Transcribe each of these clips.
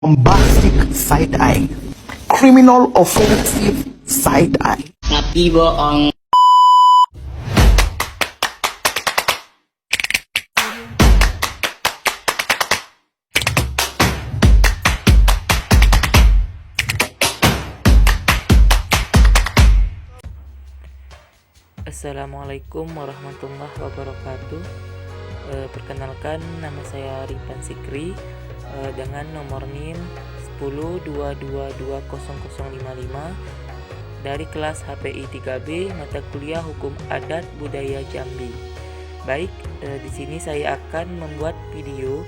bombastic side eye, criminal offensive side eye. Tapi bohong. Assalamualaikum warahmatullahi wabarakatuh. Perkenalkan, nama saya Ripan Sikri dengan nomor NIM 1022200055 dari kelas HPI 3B mata kuliah Hukum Adat Budaya Jambi. Baik, di sini saya akan membuat video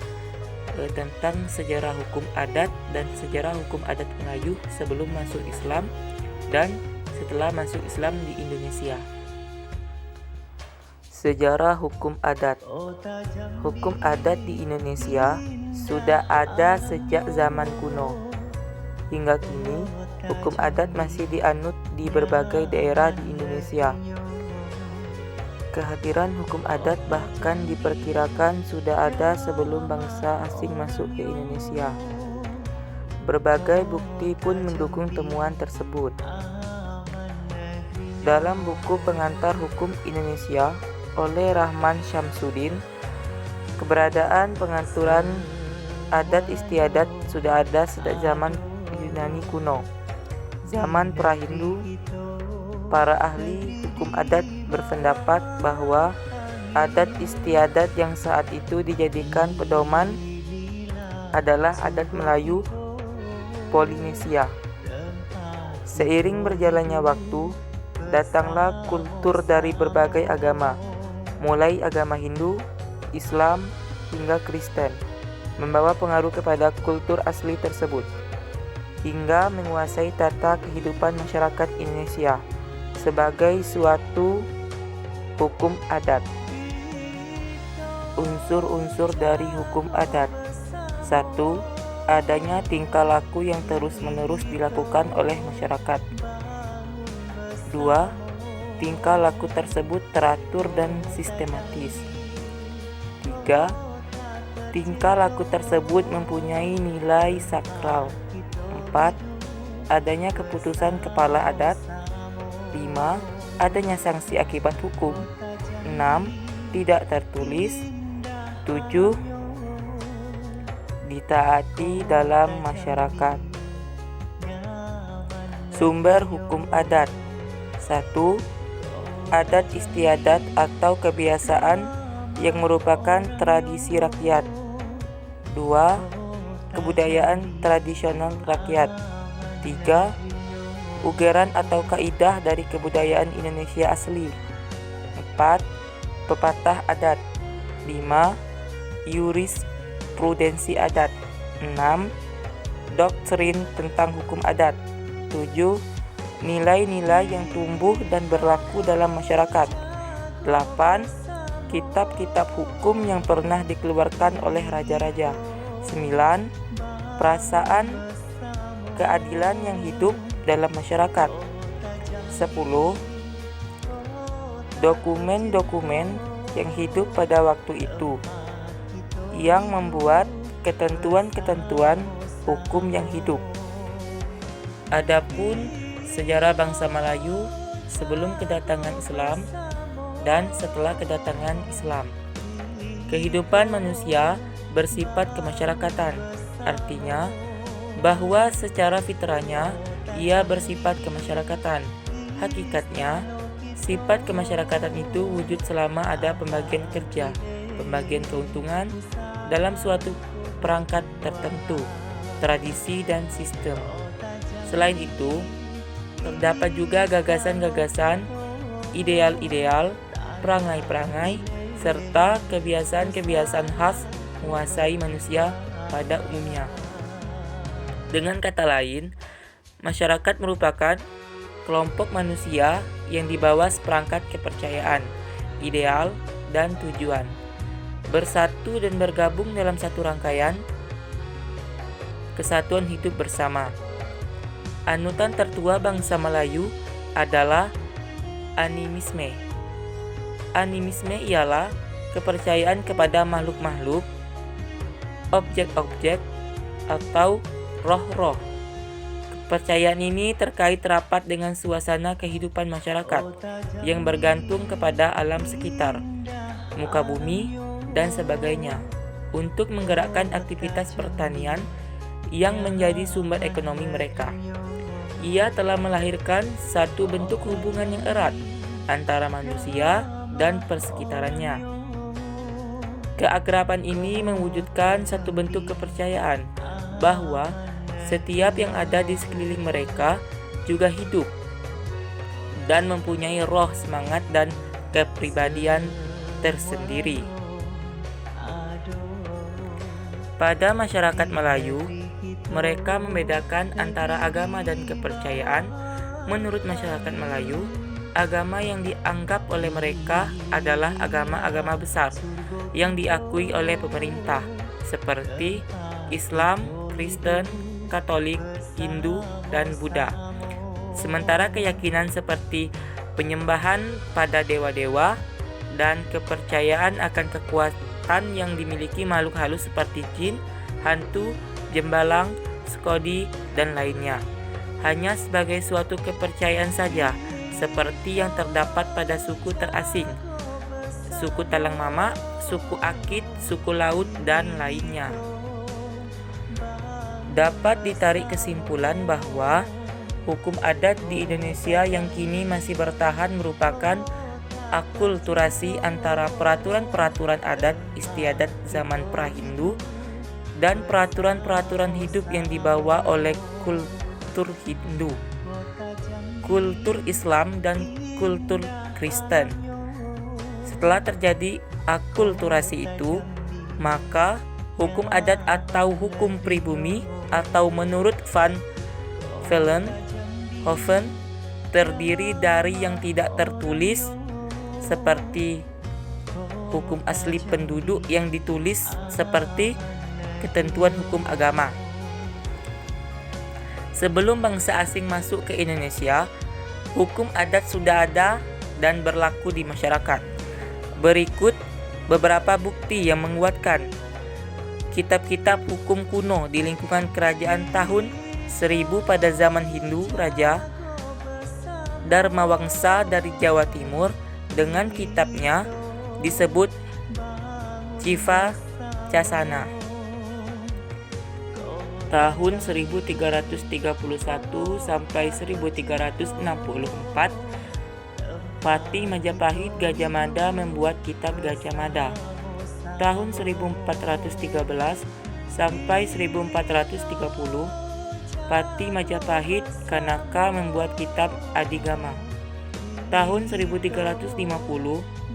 tentang sejarah hukum adat dan sejarah hukum adat Melayu sebelum masuk Islam dan setelah masuk Islam di Indonesia. Sejarah hukum adat. Hukum adat di Indonesia sudah ada sejak zaman kuno. Hingga kini, hukum adat masih dianut di berbagai daerah di Indonesia. Kehadiran hukum adat bahkan diperkirakan sudah ada sebelum bangsa asing masuk ke Indonesia. Berbagai bukti pun mendukung temuan tersebut. Dalam buku Pengantar Hukum Indonesia oleh Rahman Syamsuddin, keberadaan pengaturan adat istiadat sudah ada sejak zaman Yunani kuno. Zaman pra-Hindu, para ahli hukum adat berpendapat bahwa adat istiadat yang saat itu dijadikan pedoman adalah adat Melayu Polinesia. Seiring berjalannya waktu, datanglah kultur dari berbagai agama, mulai agama Hindu, Islam, hingga Kristen, membawa pengaruh kepada kultur asli tersebut, hingga menguasai tata kehidupan masyarakat Indonesia sebagai suatu hukum adat. Unsur-unsur dari hukum adat. 1. Adanya tingkah laku yang terus-menerus dilakukan oleh masyarakat. 2. Tingkah laku tersebut teratur dan sistematis. 3. Tingkah laku tersebut mempunyai nilai sakral. 4. Adanya keputusan kepala adat. 5. Adanya sanksi akibat hukum. 6. Tidak tertulis. 7. Ditaati dalam masyarakat. Sumber hukum adat. 1. Adat istiadat atau kebiasaan yang merupakan tradisi rakyat. 2. Kebudayaan tradisional rakyat. 3. Ugaran atau kaidah dari kebudayaan Indonesia asli. 4. Pepatah adat. 5. Jurisprudensi adat. 6. Doktrin tentang hukum adat. 7. Nilai-nilai yang tumbuh dan berlaku dalam masyarakat. 8. Kitab-kitab hukum yang pernah dikeluarkan oleh raja-raja. 9. Perasaan keadilan yang hidup dalam masyarakat. 10. Dokumen-dokumen yang hidup pada waktu itu yang membuat ketentuan-ketentuan hukum yang hidup. Adapun sejarah bangsa Melayu sebelum kedatangan Islam dan setelah kedatangan Islam. Kehidupan manusia bersifat kemasyarakatan, artinya bahwa secara fitrahnya ia bersifat kemasyarakatan. Hakikatnya, sifat kemasyarakatan itu wujud selama ada pembagian kerja, pembagian keuntungan dalam suatu perangkat tertentu, tradisi dan sistem. Selain itu, terdapat juga gagasan-gagasan, ideal-ideal, perangai-perangai, serta kebiasaan-kebiasaan khas menguasai manusia pada umumnya. Dengan kata lain, masyarakat merupakan kelompok manusia yang dibawa seperangkat kepercayaan, ideal, dan tujuan, bersatu dan bergabung dalam satu rangkaian kesatuan hidup bersama. Anutan tertua bangsa Melayu adalah animisme. Animisme ialah kepercayaan kepada makhluk-makhluk, objek-objek, atau roh-roh. Kepercayaan ini terkait rapat dengan suasana kehidupan masyarakat yang bergantung kepada alam sekitar, muka bumi, dan sebagainya, untuk menggerakkan aktivitas pertanian yang menjadi sumber ekonomi mereka. Ia telah melahirkan satu bentuk hubungan yang erat antara manusia dan persekitarannya. Keakraban ini mewujudkan satu bentuk kepercayaan bahwa setiap yang ada di sekeliling mereka juga hidup dan mempunyai roh, semangat, dan kepribadian tersendiri. Pada masyarakat Melayu, mereka membedakan antara agama dan kepercayaan. Menurut masyarakat Melayu, agama yang dianggap oleh mereka adalah agama-agama besar yang diakui oleh pemerintah, seperti Islam, Kristen, Katolik, Hindu, dan Buddha. Sementara keyakinan seperti penyembahan pada dewa-dewa dan kepercayaan akan kekuatan yang dimiliki makhluk halus seperti jin, hantu, jembalang, skodi, dan lainnya hanya sebagai suatu kepercayaan saja, seperti yang terdapat pada suku terasing, suku Talang Mama, suku Akit, suku Laut, dan lainnya. Dapat ditarik kesimpulan bahwa hukum adat di Indonesia yang kini masih bertahan merupakan akulturasi antara peraturan-peraturan adat istiadat zaman pra-Hindu dan peraturan-peraturan hidup yang dibawa oleh kultur Hindu, kultur Islam, dan kultur Kristen. Setelah terjadi akulturasi itu, maka hukum adat atau hukum pribumi atau menurut Van Vollenhoven terdiri dari yang tidak tertulis seperti hukum asli penduduk yang ditulis seperti ketentuan hukum agama. Sebelum bangsa asing masuk ke Indonesia, hukum adat sudah ada dan berlaku di masyarakat. Berikut beberapa bukti yang menguatkan. Kitab-kitab hukum kuno di lingkungan kerajaan tahun 1000 pada zaman Hindu, Raja Dharmawangsa dari Jawa Timur dengan kitabnya disebut Jiva Casana. Tahun 1331 sampai 1364, Pati Majapahit Gajah Mada membuat kitab Gajah Mada. Tahun 1413 sampai 1430, Pati Majapahit Kanaka membuat kitab Adigama. Tahun 1350,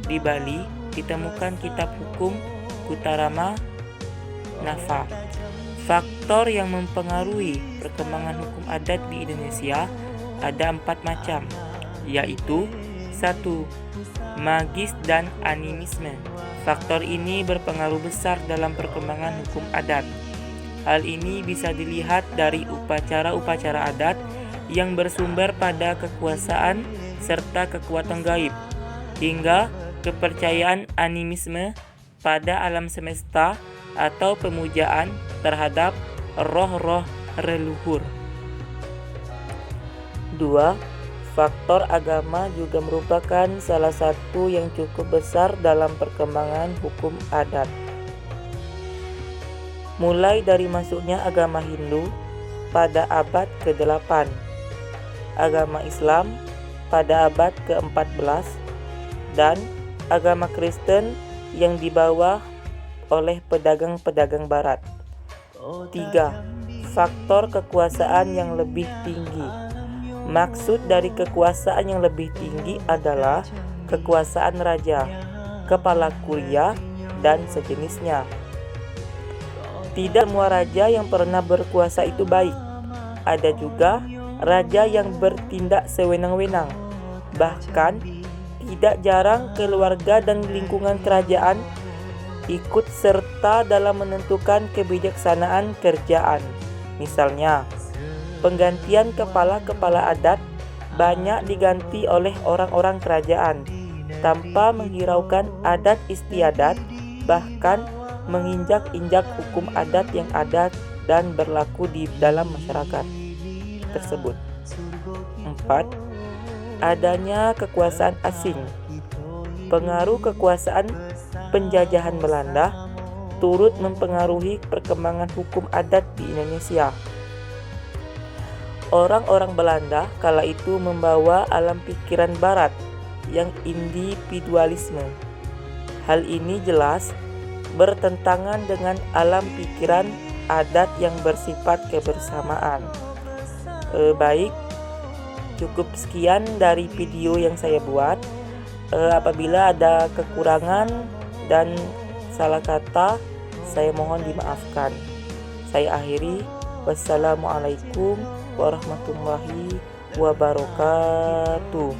di Bali ditemukan kitab hukum Kutarama Nafa. Faktor yang mempengaruhi perkembangan hukum adat di Indonesia ada 4 macam, yaitu 1. Magis dan animisme. Faktor ini berpengaruh besar dalam perkembangan hukum adat. Hal ini bisa dilihat dari upacara-upacara adat yang bersumber pada kekuasaan serta kekuatan gaib, hingga kepercayaan animisme pada alam semesta atau pemujaan terhadap roh-roh leluhur. 2. Faktor agama juga merupakan salah satu yang cukup besar dalam perkembangan hukum adat. Mulai dari masuknya agama Hindu pada abad ke-8, agama Islam pada abad ke-14, dan agama Kristen yang dibawa oleh pedagang-pedagang barat. 3. Faktor kekuasaan yang lebih tinggi. Maksud dari kekuasaan yang lebih tinggi adalah kekuasaan raja, kepala kuria, dan sejenisnya. Tidak semua raja yang pernah berkuasa itu baik. Ada juga raja yang bertindak sewenang-wenang. Bahkan, tidak jarang keluarga dan lingkungan kerajaan ikut serta dalam menentukan kebijaksanaan kerjaan. Misalnya, penggantian kepala-kepala adat banyak diganti oleh orang-orang kerajaan tanpa menghiraukan adat istiadat, bahkan menginjak-injak hukum adat yang ada dan berlaku di dalam masyarakat tersebut. 4. Adanya kekuasaan asing. Pengaruh kekuasaan penjajahan Belanda turut mempengaruhi perkembangan hukum adat di Indonesia. Orang-orang Belanda kala itu membawa alam pikiran barat yang individualisme. Hal ini jelas bertentangan dengan alam pikiran adat yang bersifat kebersamaan. Baik, cukup sekian dari video yang saya buat. Apabila ada kekurangan dan salah kata, saya mohon dimaafkan. Saya akhiri. Wassalamualaikum warahmatullahi wabarakatuh.